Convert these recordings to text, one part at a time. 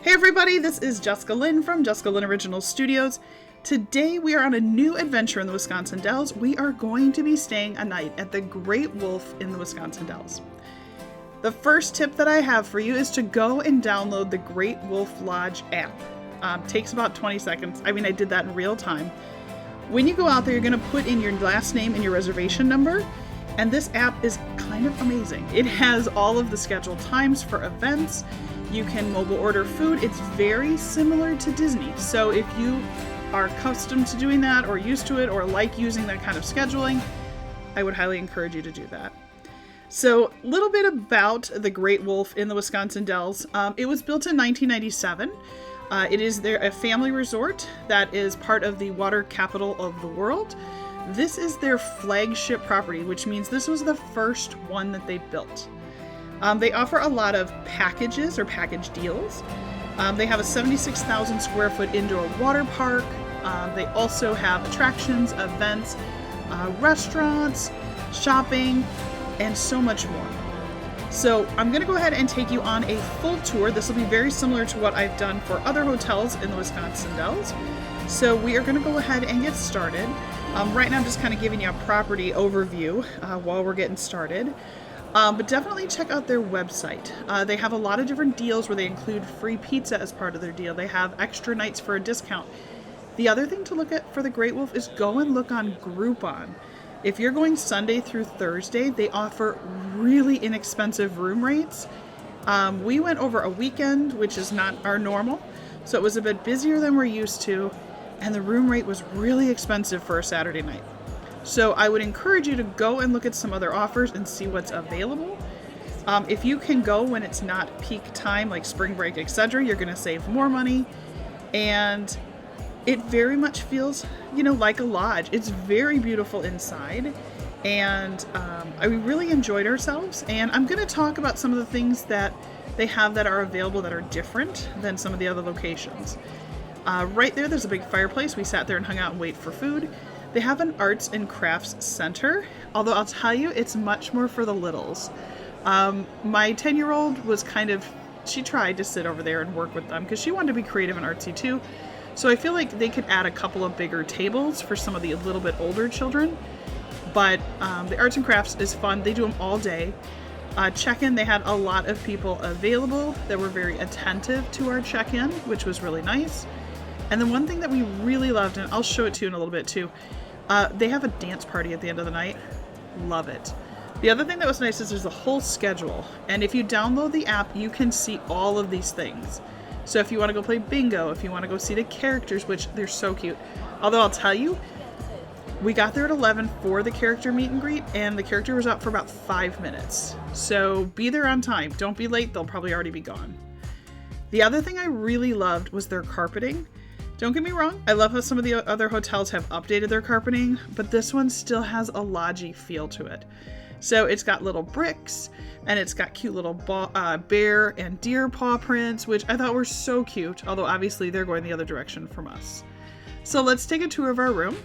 Hey everybody, this is Jessica Lynn from Jessica Lynn Original Studios. Today we are on a new adventure in the Wisconsin Dells. We are going to be staying a night at the Great Wolf in the Wisconsin Dells. The first tip that I have for you is to go and download the Great Wolf Lodge app. Takes about 20 seconds. I did that in real time. When you go out there, you're going to put in your last name and your reservation number. And this app is kind of amazing. It has all of the scheduled times for events. You can mobile order food. It's very similar to Disney. So if you are accustomed to doing that or used to it or like using that kind of scheduling, I would highly encourage you to do that. So a little bit about the Great Wolf in the Wisconsin Dells. It was built in 1997. It is a family resort that is part of the water capital of the world. This is their flagship property, which means this was the first one that they built. They offer a lot of packages or package deals. They have a 76,000 square foot indoor water park. They also have attractions, events, restaurants, shopping, and so much more. So I'm going to go ahead and take you on a full tour. This will be very similar to what I've done for other hotels in the Wisconsin Dells. So we are going to go ahead and get started. Right now I'm just kind of giving you a property overview while we're getting started. But definitely check out their website. They have a lot of different deals where they include free pizza as part of their deal. They have extra nights for a discount. The other thing to look at for the Great Wolf is go and look on Groupon. If you're going Sunday through Thursday, they offer really inexpensive room rates. We went over a weekend, which is not our normal, so it was a bit busier than we're used to, and the room rate was really expensive for a Saturday night. So I would encourage you to go and look at some other offers and see what's available. If you can go when it's not peak time, like spring break, etc., you're going to save more money. And it very much feels, like a lodge. It's very beautiful inside. And we really enjoyed ourselves. And I'm going to talk about some of the things that they have that are available that are different than some of the other locations. Right there's a big fireplace. We sat there and hung out and waited for food. They have an arts and crafts center, although I'll tell you, it's much more for the littles. My 10-year-old was she tried to sit over there and work with them because she wanted to be creative and artsy too. So I feel like they could add a couple of bigger tables for some of the little bit older children. But the arts and crafts is fun. They do them all day. Check-in, they had a lot of people available that were very attentive to our check-in, which was really nice. And the one thing that we really loved, and I'll show it to you in a little bit too, they have a dance party at the end of the night. Love it. The other thing that was nice is there's a whole schedule. And if you download the app, you can see all of these things. So if you want to go play bingo, if you want to go see the characters, which they're so cute. Although I'll tell you, we got there at 11 for the character meet and greet, and the character was out for about 5 minutes. So be there on time. Don't be late. They'll probably already be gone. The other thing I really loved was their carpeting. Don't get me wrong, I love how some of the other hotels have updated their carpeting, but this one still has a lodgy feel to it. So it's got little bricks, and it's got cute little bear and deer paw prints, which I thought were so cute, although obviously they're going the other direction from us. So let's take a tour of our room.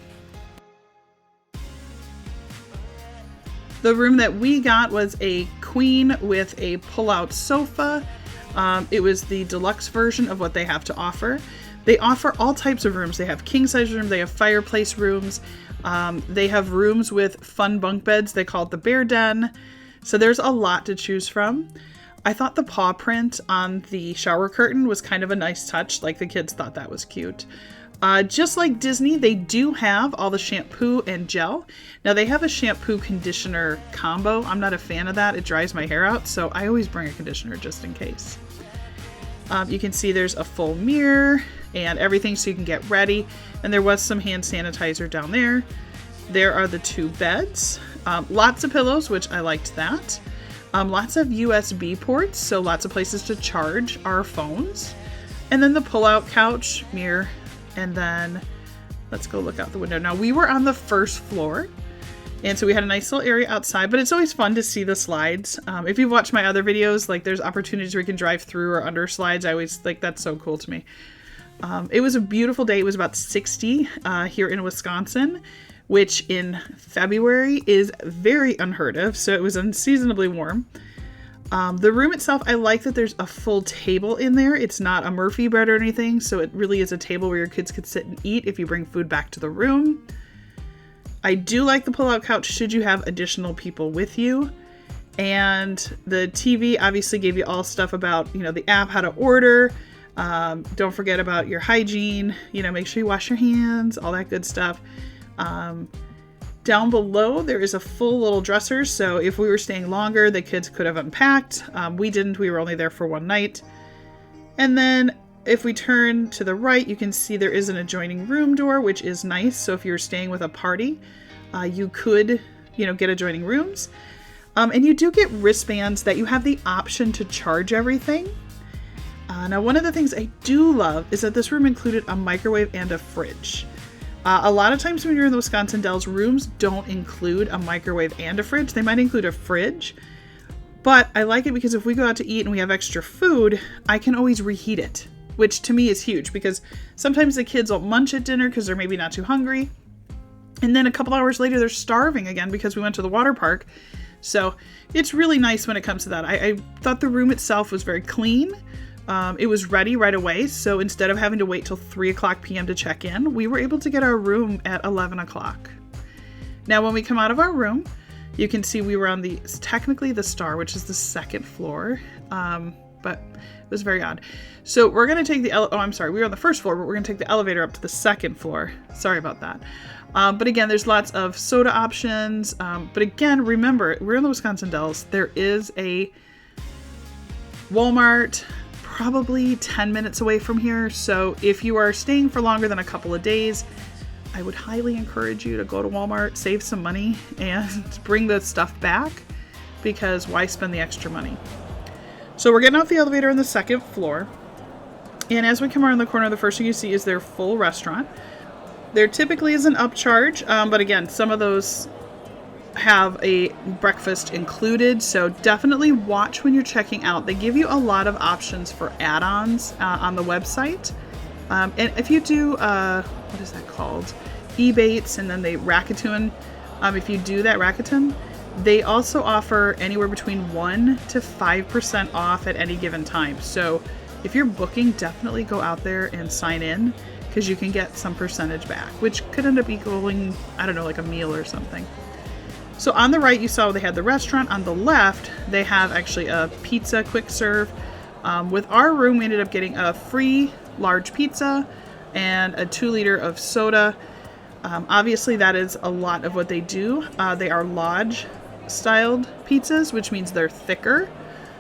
The room that we got was a queen with a pull-out sofa. It was the deluxe version of what they have to offer. They offer all types of rooms. They have king-size rooms, they have fireplace rooms, they have rooms with fun bunk beds. They call it the bear den. So there's a lot to choose from. I thought the paw print on the shower curtain was kind of a nice touch, like the kids thought that was cute. Just like Disney, they do have all the shampoo and gel. Now they have a shampoo conditioner combo. I'm not a fan of that. It dries my hair out, so I always bring a conditioner just in case. You can see there's a full mirror and everything so you can get ready. And there was some hand sanitizer down there. There are the 2 beds. Lots of pillows, which I liked that. Lots of USB ports, so lots of places to charge our phones. And then the pull-out couch, mirror, and then let's go look out the window. Now we were on the first floor. And so we had a nice little area outside, but it's always fun to see the slides. If you've watched my other videos, there's opportunities where you can drive through or under slides. I always that's so cool to me. It was a beautiful day. It was about 60 here in Wisconsin, which in February is very unheard of. So it was unseasonably warm. The room itself, I like that there's a full table in there. It's not a Murphy bed or anything, so it really is a table where your kids could sit and eat if you bring food back to the room. I do like the pull-out couch should you have additional people with you. And the TV obviously gave you all stuff about, the app, how to order. Don't forget about your hygiene, make sure you wash your hands, all that good stuff. Down below, there is a full little dresser, so if we were staying longer, the kids could have unpacked. We didn't. We were only there for one night. And then if we turn to the right, you can see there is an adjoining room door, which is nice. So if you're staying with a party, you could, get adjoining rooms. And you do get wristbands that you have the option to charge everything. Now, one of the things I do love is that this room included a microwave and a fridge. A lot of times when you're in the Wisconsin Dells, rooms don't include a microwave and a fridge. They might include a fridge, but I like it because if we go out to eat and we have extra food, I can always reheat it, which to me is huge because sometimes the kids will munch at dinner because they're maybe not too hungry. And then a couple hours later, they're starving again because we went to the water park. So it's really nice when it comes to that. I thought the room itself was very clean. It was ready right away, so instead of having to wait till 3:00 p.m. to check in, we were able to get our room at 11 o'clock. Now, when we come out of our room, you can see we were on technically the Star, which is the second floor, but it was very odd. So we're going to take we were on the first floor, but we're going to take the elevator up to the second floor. Sorry about that. But again, there's lots of soda options. But again, remember, we're in the Wisconsin Dells. There is a Walmart probably 10 minutes away from here. So if you are staying for longer than a couple of days, I would highly encourage you to go to Walmart, save some money, and bring the stuff back because why spend the extra money? So we're getting off the elevator on the second floor. And as we come around the corner, the first thing you see is their full restaurant. There typically is an upcharge, but again, some of those have a breakfast included, so definitely watch when you're checking out. They give you a lot of options for add-ons on the website. And if you do, what is that called? Ebates and then they Rakuten. If you do that Rakuten, they also offer anywhere between 1 to 5% off at any given time. So if you're booking, definitely go out there and sign in because you can get some percentage back, which could end up equaling, I don't know, like a meal or something. So on the right, you saw they had the restaurant. On the left, they have actually a pizza quick serve. With our room, we ended up getting a free large pizza and a 2-liter of soda. Obviously, that is a lot of what they do. They are lodge-styled pizzas, which means they're thicker.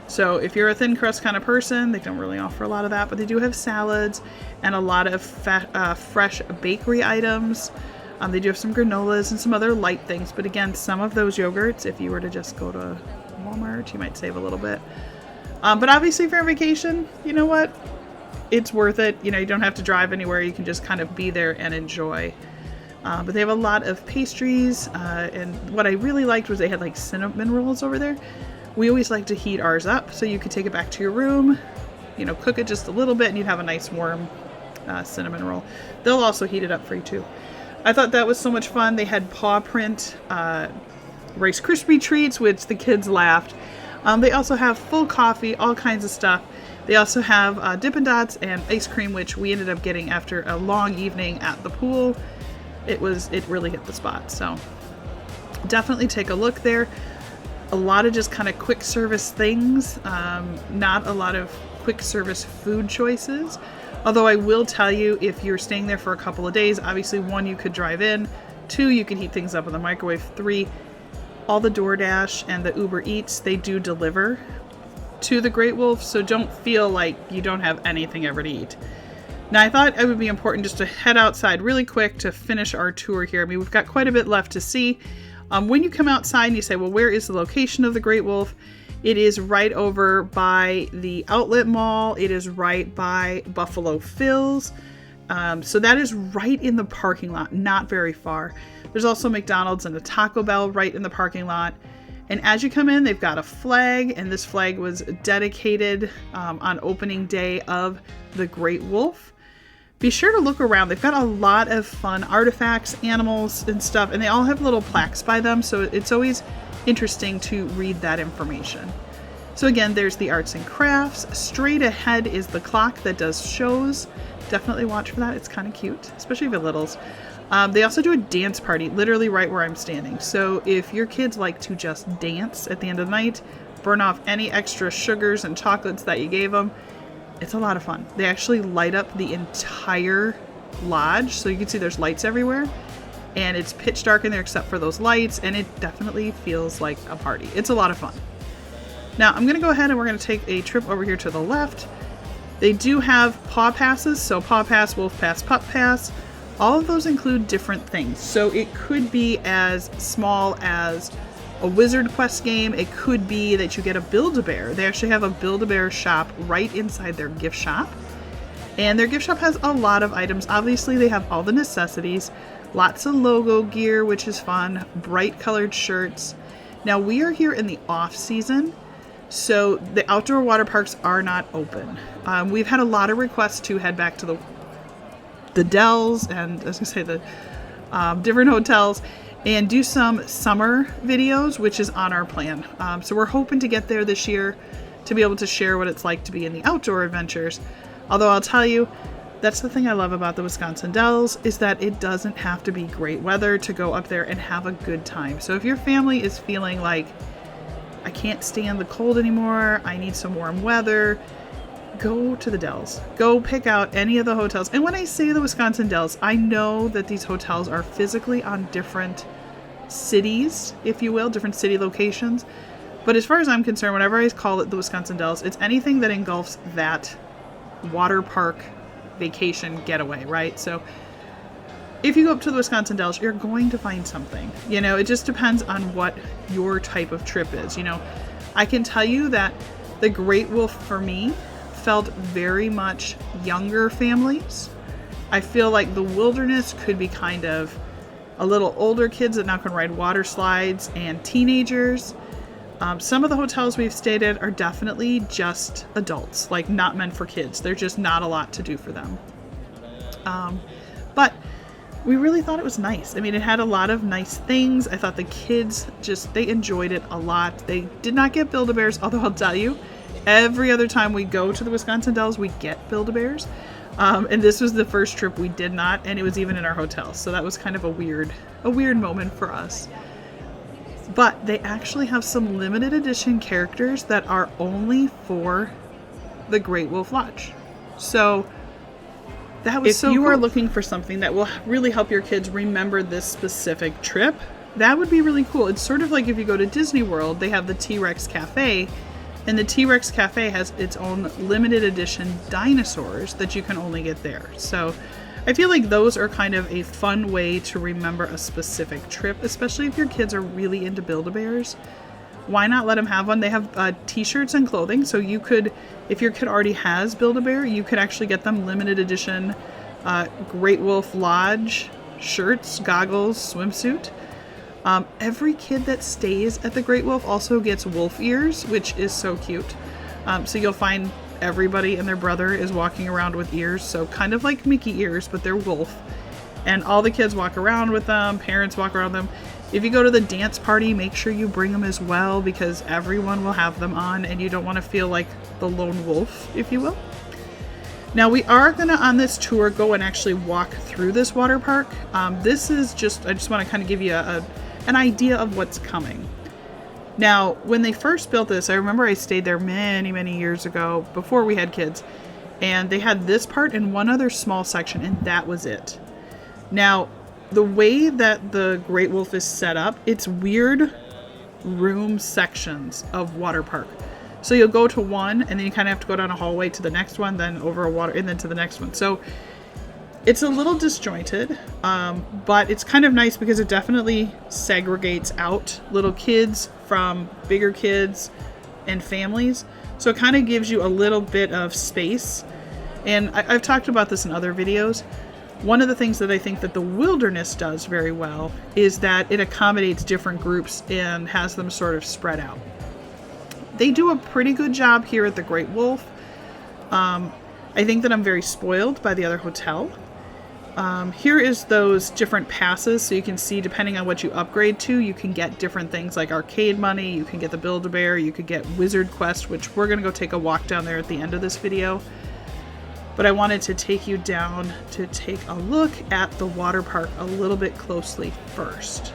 So if you're a thin crust kind of person, they don't really offer a lot of that, but they do have salads and a lot of fresh bakery items. They do have some granolas and some other light things. But again, some of those yogurts, if you were to just go to Walmart, you might save a little bit. But obviously for a vacation, you know what? It's worth it. You don't have to drive anywhere. You can just kind of be there and enjoy. But they have a lot of pastries. And what I really liked was they had like cinnamon rolls over there. We always like to heat ours up so you could take it back to your room, cook it just a little bit and you'd have a nice warm cinnamon roll. They'll also heat it up for you too. I thought that was so much fun. They had paw print Rice Krispie treats, which the kids laughed. They also have full coffee, all kinds of stuff. They also have Dippin' Dots and ice cream, which we ended up getting after a long evening at the pool. It really hit the spot. So definitely take a look there. A lot of just kind of quick service things, not a lot of quick service food choices. Although I will tell you, if you're staying there for a couple of days, obviously 1, you could drive in, 2, you could heat things up in the microwave, 3, all the DoorDash and the Uber Eats, they do deliver to the Great Wolf, so don't feel like you don't have anything ever to eat. Now, I thought it would be important just to head outside really quick to finish our tour here. I mean, we've got quite a bit left to see. When you come outside and you say, well, where is the location of the Great Wolf? It is right over by the outlet mall. It is right by Buffalo Phil's. So that is right in the parking lot, not very far. There's also McDonald's and a Taco Bell right in the parking lot. And as you come in, they've got a flag, and this flag was dedicated on opening day of the Great Wolf. Be sure to look around. They've got a lot of fun artifacts, animals, and stuff, and they all have little plaques by them, so it's always interesting to read that information. So again, there's the arts and crafts. Straight ahead is the clock that does shows. Definitely watch for that. It's kind of cute, especially for littles. They also do a dance party, literally right where I'm standing. So if your kids like to just dance at the end of the night, burn off any extra sugars and chocolates that you gave them, it's a lot of fun. They actually light up the entire lodge, so you can see there's lights everywhere, and it's pitch dark in there except for those lights, and it definitely feels like a party. It's a lot of fun. Now I'm going to go ahead and we're going to take a trip over here to the left. They do have paw passes, so paw pass, wolf pass, pup pass. All of those include different things. So it could be as small as a Wizard Quest game. It could be that you get a Build-A-Bear. They actually have a Build-A-Bear shop right inside their gift shop. And their gift shop has a lot of items. Obviously, they have all the necessities, lots of logo gear, which is fun, bright colored shirts. Now, we are here in the off season, so the outdoor water parks are not open. We've had a lot of requests to head back to the Dells and, as I say, the different hotels and do some summer videos, which is on our plan. So we're hoping to get there this year to be able to share what it's like to be in the outdoor adventures. Although I'll tell you, that's the thing I love about the Wisconsin Dells, is that it doesn't have to be great weather to go up there and have a good time. So if your family is feeling like, I can't stand the cold anymore, I need some warm weather, go to the Dells. Go pick out any of the hotels. And when I say the Wisconsin Dells, I know that these hotels are physically on different cities, if you will, different city locations. But as far as I'm concerned, whenever I call it the Wisconsin Dells, it's anything that engulfs that water park vacation getaway, right? So if you go up to the Wisconsin Dells, you're going to find something. You know, it just depends on what your type of trip is. You know, I can tell you that the Great Wolf for me felt very much younger families. I feel like the Wilderness could be kind of a little older kids that now can ride water slides and teenagers. Some of the hotels we've stayed at are definitely just adults, like not meant for kids. There's just not a lot to do for them. But we really thought it was nice. I mean, it had a lot of nice things. I thought the kids they enjoyed it a lot. They did not get Build-A-Bears, although I'll tell you, every other time we go to the Wisconsin Dells, we get Build-A-Bears. And this was the first trip we did not, and it was even in our hotel. So that was kind of a weird moment for us. But they actually have some limited edition characters that are only for the Great Wolf Lodge. So that was so cool. If you are looking for something that will really help your kids remember this specific trip, that would be really cool. It's sort of like if you go to Disney World, they have the T-Rex Cafe, and the T-Rex Cafe has its own limited edition dinosaurs that you can only get there. So I feel like those are kind of a fun way to remember a specific trip, especially if your kids are really into Build-A-Bears. Why not let them have one? They have t-shirts and clothing, so you could, if your kid already has Build-A-Bear, you could actually get them limited edition Great Wolf Lodge shirts, goggles, swimsuit. Every kid that stays at the Great Wolf also gets wolf ears, which is so cute. So you'll find everybody and their brother is walking around with ears, so kind of like Mickey ears, but they're wolf. And all the kids walk around with them, parents walk around them. If you go to the dance party, make sure you bring them as well, because everyone will have them on and you don't want to feel like the lone wolf, if you will. Now we are going to, on this tour, go and actually walk through this water park. This is just, I just want to kind of give you an idea of what's coming. Now, when they first built this, I remember I stayed there many, many years ago, before we had kids, and they had this part and one other small section, and that was it. Now, the way that the Great Wolf is set up, it's weird room sections of water park. So you'll go to one, and then you kind of have to go down a hallway to the next one, then over a water, and then to the next one. So it's a little disjointed, but it's kind of nice because it definitely segregates out little kids from bigger kids and families. So it kind of gives you a little bit of space. And I've talked about this in other videos. One of the things that I think that the Wilderness does very well is that it accommodates different groups and has them sort of spread out. They do a pretty good job here at the Great Wolf. I think that I'm very spoiled by the other hotel. Here is those different passes, so you can see depending on what you upgrade to, you can get different things like arcade money, you can get the Build-A-Bear, you could get Wizard Quest, which we're going to go take a walk down there at the end of this video. But I wanted to take you down to take a look at the water park a little bit closely first.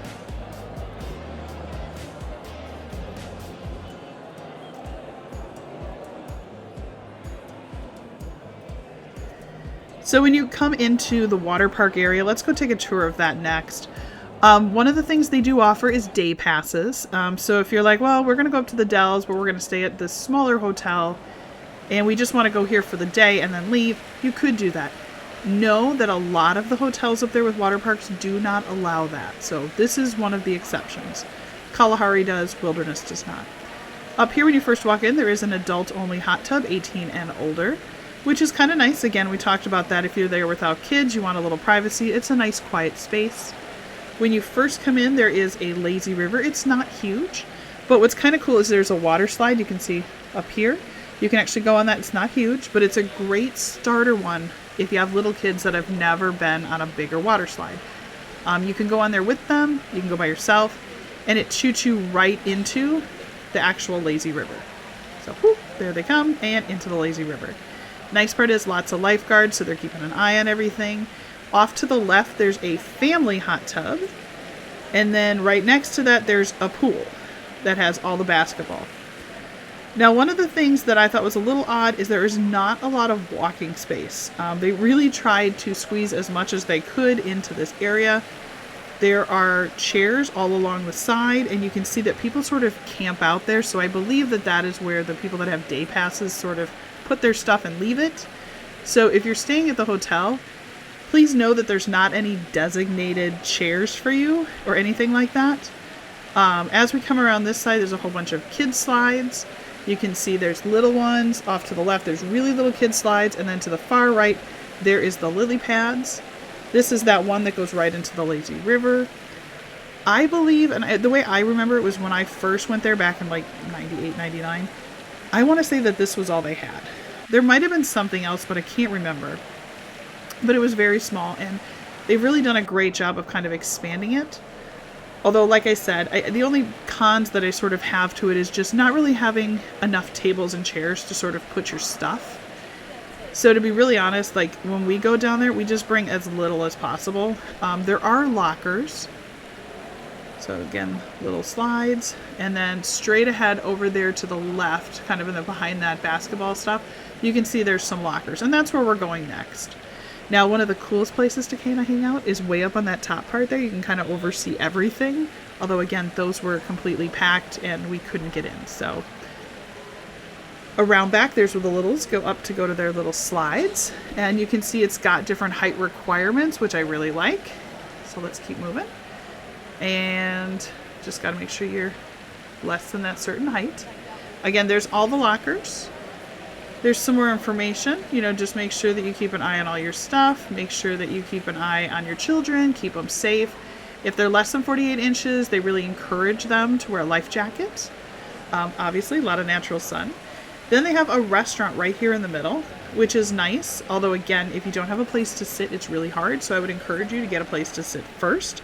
So when you come into the water park area, let's go take a tour of that next. One of the things they do offer is day passes. So if you're like, well, we're going to go up to the Dells, but we're going to stay at this smaller hotel, and we just want to go here for the day and then leave, you could do that. Know that a lot of the hotels up there with water parks do not allow that. So this is one of the exceptions. Kalahari does, Wilderness does not. Up here when you first walk in, there is an adult-only hot tub, 18 and older, which is kind of nice. Again, we talked about that. If you're there without kids, you want a little privacy. It's a nice quiet space. When you first come in, there is a lazy river. It's not huge, but what's kind of cool is there's a water slide you can see up here. You can actually go on that. It's not huge, but it's a great starter one if you have little kids that have never been on a bigger water slide. You can go on there with them. You can go by yourself, and it shoots you right into the actual lazy river. So whoop, there they come, and into the lazy river. Nice part is lots of lifeguards, so they're keeping an eye on everything. Off to the left, there's a family hot tub. And then right next to that, there's a pool that has all the basketball. Now, one of the things that I thought was a little odd is there is not a lot of walking space. They really tried to squeeze as much as they could into this area. There are chairs all along the side, and you can see that people sort of camp out there. So I believe that that is where the people that have day passes sort of put their stuff and leave it. So if you're staying at the hotel, please know that there's not any designated chairs for you or anything like that. As we come around this side, there's a whole bunch of kid slides. You can see there's little ones. Off to the left, there's really little kid slides. And then to the far right, there is the lily pads. This is that one that goes right into the lazy river. I believe, and the way I remember it was when I first went there back in like 98, 99. I want to say that this was all they had. There might have been something else, but I can't remember. But it was very small, and they've really done a great job of kind of expanding it. Although, like I said, the only cons that I sort of have to it is just not really having enough tables and chairs to sort of put your stuff. So to be really honest, like when we go down there, we just bring as little as possible. There are lockers. So again, little slides, and then straight ahead over there to the left, kind of in the behind that basketball stuff, you can see there's some lockers, and that's where we're going next. Now, one of the coolest places to kind of hang out is way up on that top part there. You can kind of oversee everything, although again, those were completely packed and we couldn't get in. So around back, there's where the littles go up to go to their little slides, and you can see it's got different height requirements, which I really like. So let's keep moving. And just got to make sure you're less than that certain height. Again, there's all the lockers. There's some more information. You know, just make sure that you keep an eye on all your stuff. Make sure that you keep an eye on your children. Keep them safe. If they're less than 48 inches, they really encourage them to wear a life jacket. Obviously, a lot of natural sun. Then they have a restaurant right here in the middle, which is nice. Although, again, if you don't have a place to sit, it's really hard. So I would encourage you to get a place to sit first,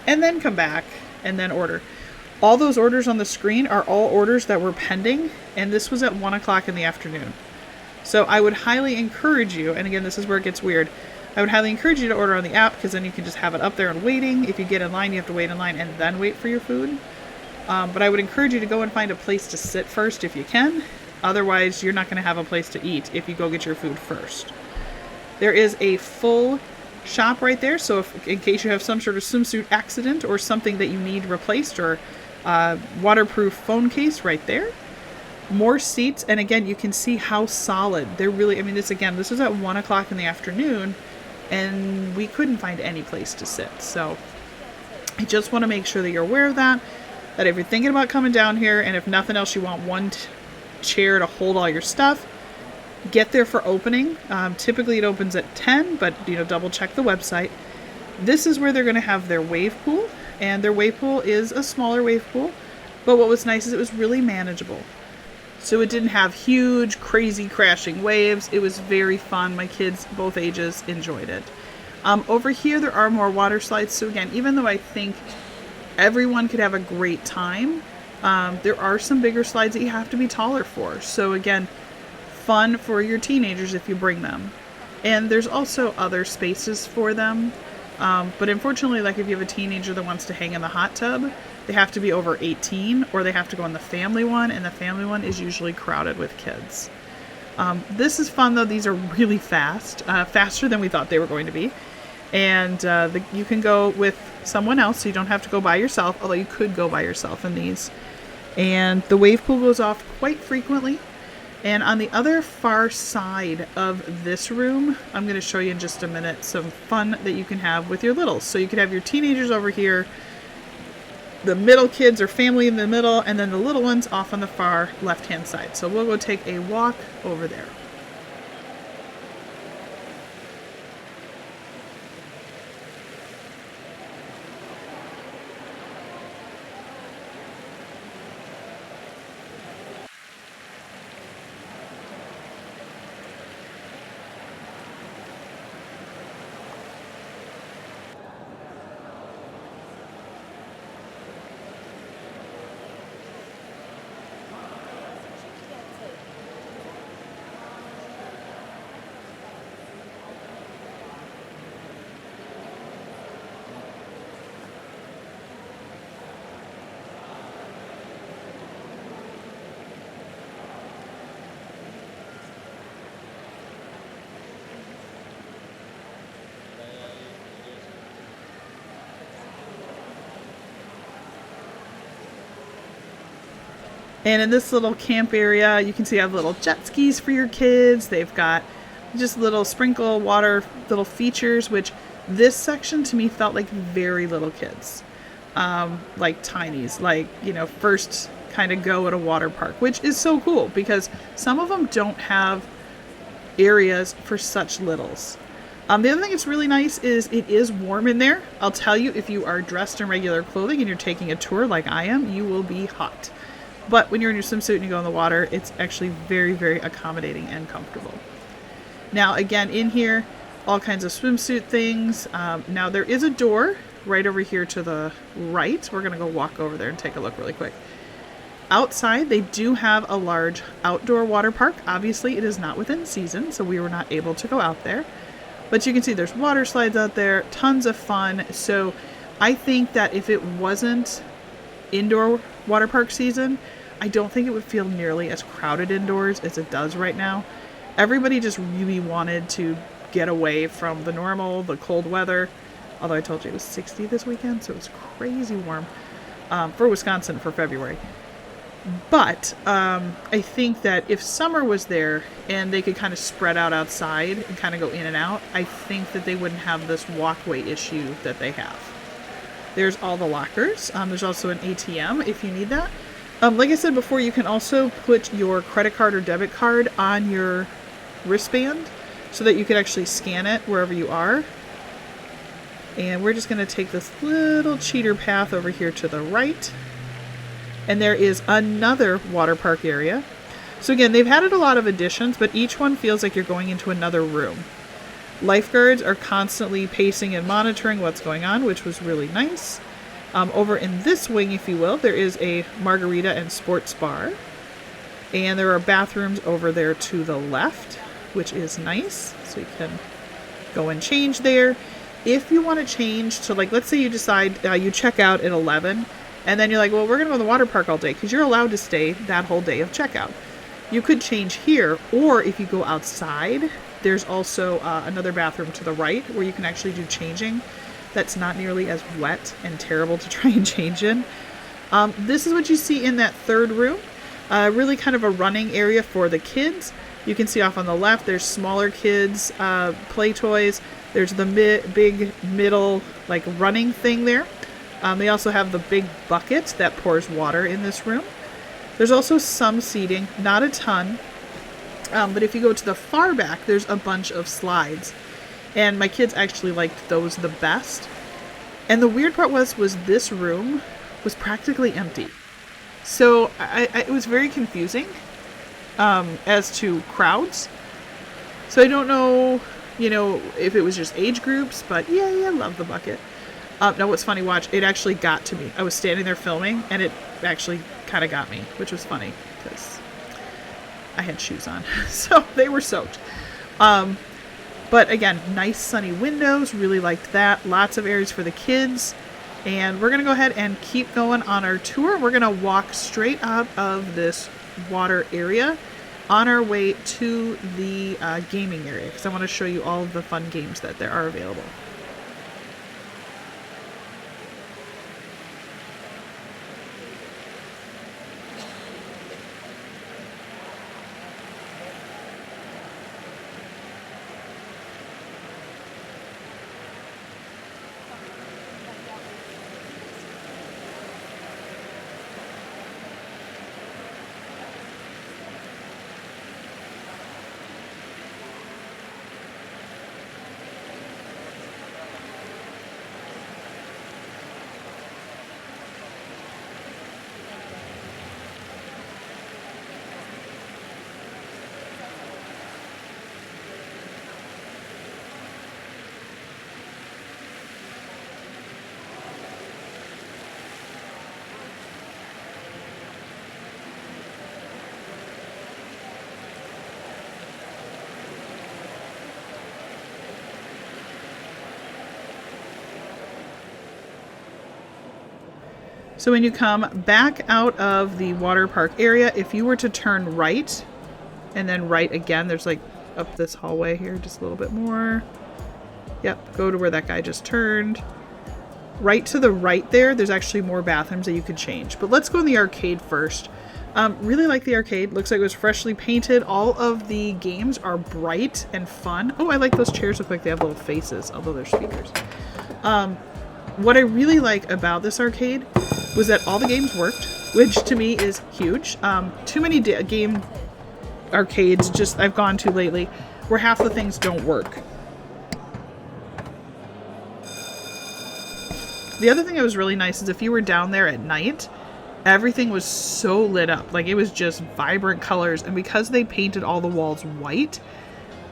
and then come back and then order. All those orders on the screen are all orders that were pending, and this was at 1 o'clock in the afternoon. So I would highly encourage you, and again, this is where it gets weird, I would highly encourage you to order on the app, because then you can just have it up there and waiting. If you get in line, you have to wait in line and then wait for your food. But I would encourage you to go and find a place to sit first if you can. Otherwise, you're not going to have a place to eat if you go get your food first. There is a full shop right there, so if, in case you have some sort of swimsuit accident or something that you need replaced, or waterproof phone case right there. More seats, and again, you can see how solid they're really. I mean, this is at 1 o'clock in the afternoon, and we couldn't find any place to sit. So I just want to make sure that you're aware of that if you're thinking about coming down here, and if nothing else, you want one chair to hold all your stuff, get there for opening. Typically it opens at 10, but double check the website. This is where they're going to have their wave pool, and their wave pool is a smaller wave pool, but what was nice is it was really manageable. So it didn't have huge, crazy crashing waves. It was very fun. My kids, both ages, enjoyed it. Over here, there are more water slides. So again, even though I think everyone could have a great time, there are some bigger slides that you have to be taller for. So again, fun for your teenagers if you bring them. And there's also other spaces for them. But unfortunately, like if you have a teenager that wants to hang in the hot tub, they have to be over 18 or they have to go on the family one, and the family one is usually crowded with kids. This is fun though. These are really fast, faster than we thought they were going to be. And you can go with someone else, so you don't have to go by yourself, although you could go by yourself in these. And the wave pool goes off quite frequently. And on the other far side of this room, I'm going to show you in just a minute some fun that you can have with your littles. So you could have your teenagers over here, the middle kids or family in the middle, and then the little ones off on the far left-hand side. So we'll go take a walk over there. And in this little camp area, you can see I have little jet skis for your kids. They've got just little sprinkle water, little features, which this section to me felt like very little kids. Like tinies, like, you know, first kind of go at a water park, which is so cool because some of them don't have areas for such littles. The other thing that's really nice is it is warm in there. I'll tell you, if you are dressed in regular clothing and you're taking a tour like I am, you will be hot. But when you're in your swimsuit and you go in the water, it's actually very, very accommodating and comfortable. Now, again, in here, all kinds of swimsuit things. Now, there is a door right over here to the right. We're going to go walk over there and take a look really quick. Outside, they do have a large outdoor water park. Obviously, it is not within season, so we were not able to go out there. But you can see there's water slides out there, tons of fun. So I think that if it wasn't indoor water park season, I don't think it would feel nearly as crowded indoors as it does right now. Everybody just really wanted to get away from the cold weather. Although I told you it was 60 this weekend, so it was crazy warm for Wisconsin for February. But I think that if summer was there and they could kind of spread out outside and kind of go in and out, I think that they wouldn't have this walkway issue that they have. There's all the lockers. There's also an ATM if you need that. Like I said before, you can also put your credit card or debit card on your wristband so that you can actually scan it wherever you are. And we're just going to take this little cheater path over here to the right. And there is another water park area. So again, they've added a lot of additions, but each one feels like you're going into another room. Lifeguards are constantly pacing and monitoring what's going on, which was really nice. Over in this wing, if you will, there is a margarita and sports bar. And there are bathrooms over there to the left, which is nice. So you can go and change there. If you want to change to, like, let's say you decide you check out at 11, and then you're like, well, we're going to go to the water park all day, because you're allowed to stay that whole day of checkout. You could change here, or if you go outside, there's also another bathroom to the right where you can actually do changing. That's not nearly as wet and terrible to try and change in. This is what you see in that third room. Really kind of a running area for the kids. You can see off on the left, there's smaller kids' play toys. There's the big middle, like, running thing there. They also have the big bucket that pours water in this room. There's also some seating, not a ton. But if you go to the far back, there's a bunch of slides. And my kids actually liked those the best. And the weird part was this room was practically empty. So it was very confusing as to crowds. So I don't know you know, if it was just age groups, but yeah, I love the bucket. Now what's funny, watch, it actually got to me. I was standing there filming and it actually kind of got me, which was funny because I had shoes on, so they were soaked. But again, nice sunny windows, really liked that. Lots of areas for the kids. And we're going to go ahead and keep going on our tour. We're going to walk straight out of this water area on our way to the gaming area, because I want to show you all of the fun games that there are available. So when you come back out of the water park area, if you were to turn right and then right again, there's like up this hallway here, just a little bit more. Yep, go to where that guy just turned. Right to the right there, there's actually more bathrooms that you could change. But let's go in the arcade first. Really like the arcade. Looks like it was freshly painted. All of the games are bright and fun. Oh, I like those chairs. Look like they have little faces, although they're speakers. What I really like about this arcade was that all the games worked, which to me is huge. Too many game arcades I've gone to lately where half the things don't work. The other thing that was really nice is if you were down there at night, everything was so lit up. Like, it was just vibrant colors, and because they painted all the walls white,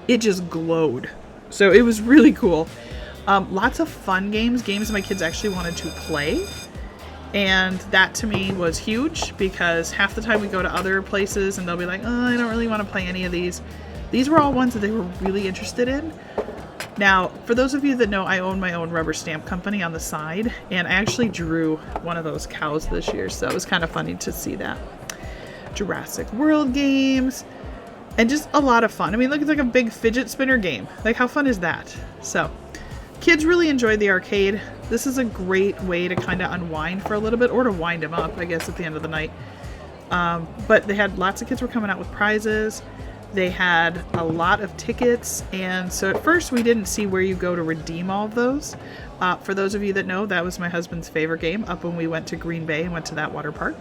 it just glowed. So it was really cool. Lots of fun games my kids actually wanted to play. And that to me was huge, because half the time we go to other places and they'll be like, oh, I don't really want to play any of these. These were all ones that they were really interested in. Now, for those of you that know, I own my own rubber stamp company on the side, and I actually drew one of those cows this year, so it was kind of funny to see that. Jurassic World games, and just a lot of fun. I mean, look, it's like a big fidget spinner game. Like, how fun is that? So, kids really enjoyed the arcade. This is a great way to kind of unwind for a little bit, or to wind them up, I guess, at the end of the night. But they had lots of kids were coming out with prizes. They had a lot of tickets, and so at first we didn't see where you go to redeem all of those. For those of you that know, that was my husband's favorite game up when we went to Green Bay and went to that water park.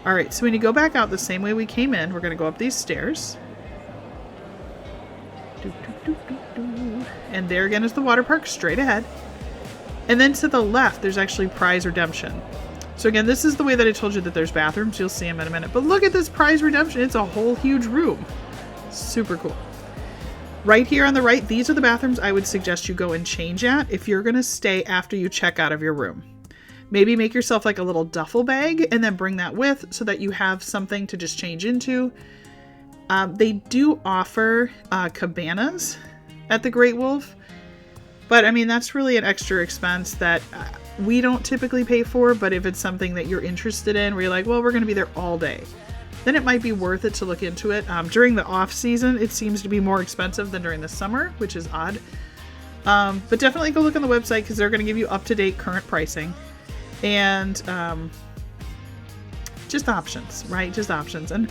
All right, so when you go back out the same way we came in, we're going to go up these stairs. And there again is the water park straight ahead. And then to the left, there's actually prize redemption. So again, this is the way that I told you that there's bathrooms. You'll see them in a minute. But look at this prize redemption. It's a whole huge room. Super cool. Right here on the right, these are the bathrooms I would suggest you go and change at if you're going to stay after you check out of your room. Maybe make yourself like a little duffel bag and then bring that with, so that you have something to just change into. They do offer cabanas at the Great Wolf, but I mean, that's really an extra expense that we don't typically pay for. But if it's something that you're interested in, where you're like, well, we're going to be there all day, then it might be worth it to look into it. During the off season, it seems to be more expensive than during the summer, which is odd. But definitely go look on the website, because they're going to give you up-to-date current pricing. And just options, right? Just options. And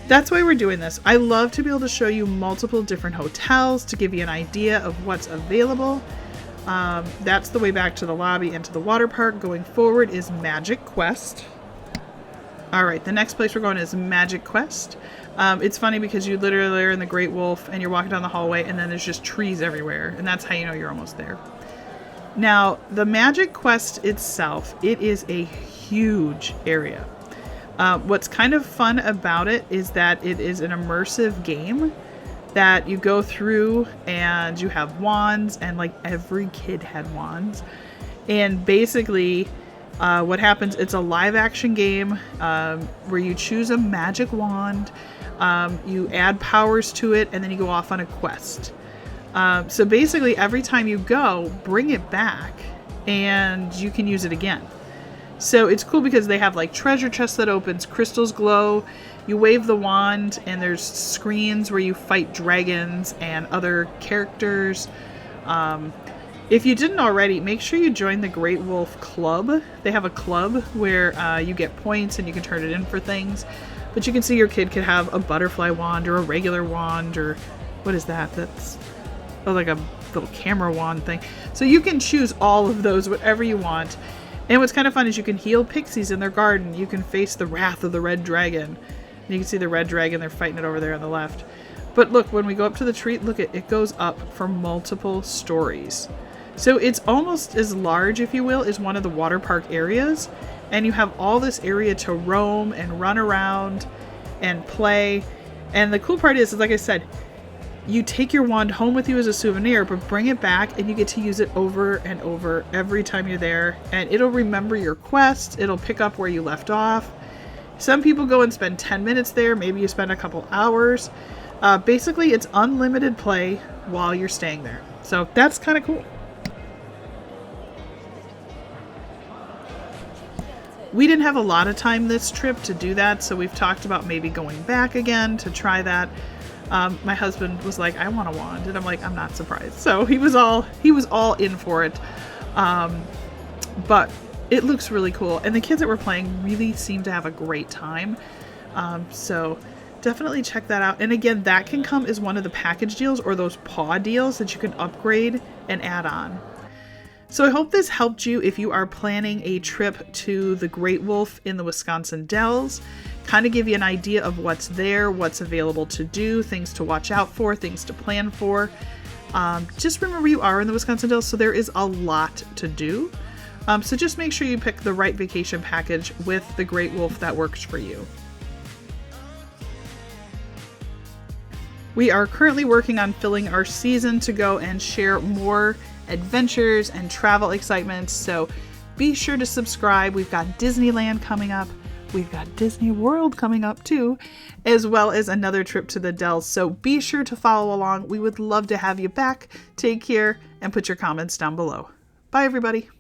that's why we're doing this. I love to be able to show you multiple different hotels to give you an idea of what's available. That's the way back to the lobby and to the water park. Going forward is MagiQuest. All right, the next place we're going is MagiQuest. It's funny because you literally are in the Great Wolf and you're walking down the hallway, and then there's just trees everywhere, and that's how you know you're almost there. Now, the MagiQuest itself, it is a huge area. What's kind of fun about it is that it is an immersive game. that you go through, and you have wands, and like every kid had wands. And basically what happens, it's a live action game where you choose a magic wand, you add powers to it, and then you go off on a quest. So basically every time you go, bring it back and you can use it again. So it's cool because they have like treasure chests that opens, crystals glow, you wave the wand, and there's screens where you fight dragons and other characters. If you didn't already, make sure you join the Great Wolf Club. They have a club where you get points and you can turn it in for things. But you can see your kid could have a butterfly wand or a regular wand, or what is that? That's like a little camera wand thing. So you can choose all of those, whatever you want. And what's kind of fun is you can heal pixies in their garden. You can face the wrath of the red dragon. You can see the red dragon, they're fighting it over there on the left. But look, when we go up to the tree, look, it goes up for multiple stories. So it's almost as large, if you will, as one of the water park areas. And you have all this area to roam and run around and play. And the cool part is like I said, you take your wand home with you as a souvenir, but bring it back and you get to use it over and over every time you're there. And it'll remember your quest. It'll pick up where you left off. Some people go and spend 10 minutes there. Maybe you spend a couple hours. Basically, it's unlimited play while you're staying there. So that's kind of cool. We didn't have a lot of time this trip to do that, so we've talked about maybe going back again to try that. My husband was like, I want a wand, and I'm like, I'm not surprised. So he was all in for it. But it looks really cool, and the kids that were playing really seem to have a great time. So definitely check that out. And again, that can come as one of the package deals or those paw deals that you can upgrade and add on. So I hope this helped you if you are planning a trip to the Great Wolf in the Wisconsin Dells. Kind of give you an idea of what's there, what's available to do, things to watch out for, things to plan for. Just remember you are in the Wisconsin Dells, so there is a lot to do. So just make sure you pick the right vacation package with the Great Wolf that works for you. We are currently working on filling our season to go and share more adventures and travel excitements, so be sure to subscribe. We've got Disneyland coming up. We've got Disney World coming up too, as well as another trip to the Dells. So be sure to follow along. We would love to have you back. Take care and put your comments down below. Bye, everybody.